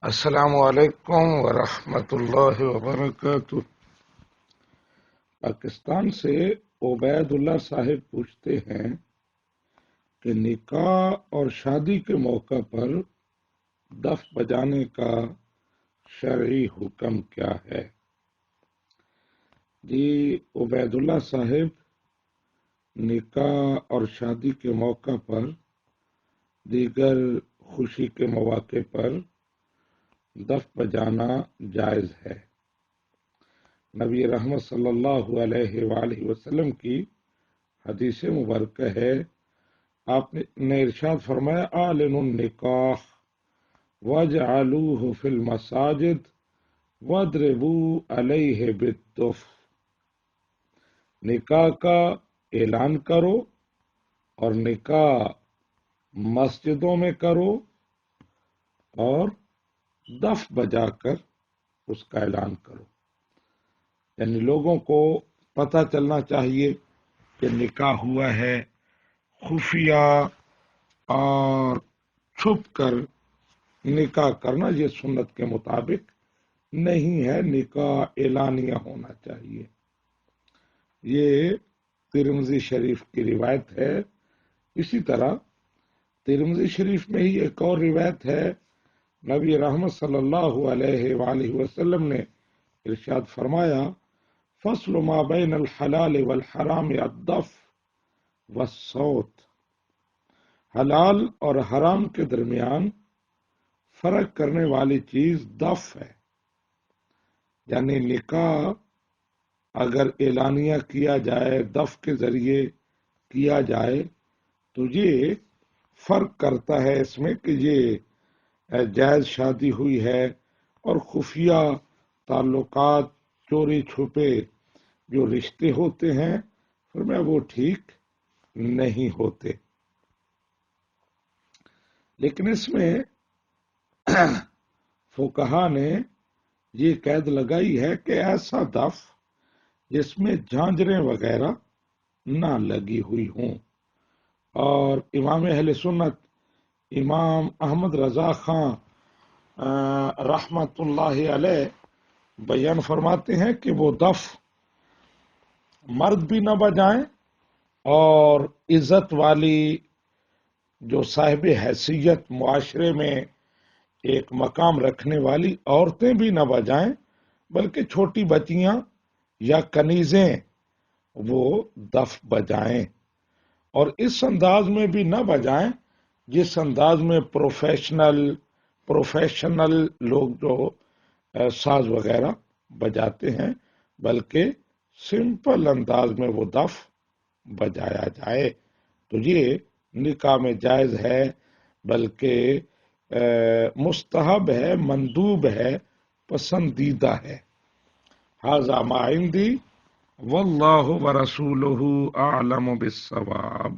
السلام علیکم ورحمۃ اللہ وبرکاتہ۔ پاکستان سے عبید اللہ صاحب پوچھتے ہیں کہ نکاح اور شادی کے موقع پر دف بجانے کا شرعی حکم کیا ہے؟ جی عبید اللہ صاحب، نکاح اور شادی کے موقع پر، دیگر خوشی کے مواقع پر دف بجانا جائز ہے۔ نبی رحمت صلی اللہ علیہ وآلہ وسلم کی حدیث مبارکہ ہے، آپ نے ارشاد فرمایا اعلنوا النکاح واجعلوہ فی المساجد واضربوا علیہ بالدف۔ نکاح کا اعلان کرو اور نکاح مسجدوں میں کرو اور دف بجا کر اس کا اعلان کرو، یعنی لوگوں کو پتہ چلنا چاہیے کہ نکاح ہوا ہے۔ خفیہ اور چھپ کر نکاح کرنا یہ سنت کے مطابق نہیں ہے، نکاح اعلانیہ ہونا چاہیے۔ یہ ترمذی شریف کی روایت ہے۔ اسی طرح ترمذی شریف میں ہی ایک اور روایت ہے، نبی رحمت صلی اللہ علیہ وآلہ وسلم نے ارشاد فرمایا فصل ما بین الحلال والحرام الدف والصوت۔ حلال اور حرام کے درمیان فرق کرنے والی چیز دف ہے، یعنی نکاح اگر اعلانیہ کیا جائے، دف کے ذریعے کیا جائے تو یہ فرق کرتا ہے اس میں کہ یہ جائز شادی ہوئی ہے، اور خفیہ تعلقات، چوری چھپے جو رشتے ہوتے ہیں فرمایا وہ ٹھیک نہیں ہوتے۔ لیکن اس میں فقہا نے یہ قید لگائی ہے کہ ایسا دف جس میں جھانجریں وغیرہ نہ لگی ہوئی ہوں، اور امام اہل سنت امام احمد رضا خان رحمت اللہ علیہ بیان فرماتے ہیں کہ وہ دف مرد بھی نہ بجائیں اور عزت والی جو صاحب حیثیت معاشرے میں ایک مقام رکھنے والی عورتیں بھی نہ بجائیں، بلکہ چھوٹی بچیاں یا کنیزیں وہ دف بجائیں، اور اس انداز میں بھی نہ بجائیں جس انداز میں پروفیشنل لوگ جو ساز وغیرہ بجاتے ہیں، بلکہ سمپل انداز میں وہ دف بجایا جائے۔ تو یہ نکاح میں جائز ہے، بلکہ مستحب ہے، مندوب ہے، پسندیدہ ہے۔ ھذا ما عندی واللہ ورسولہ اعلم بالصواب۔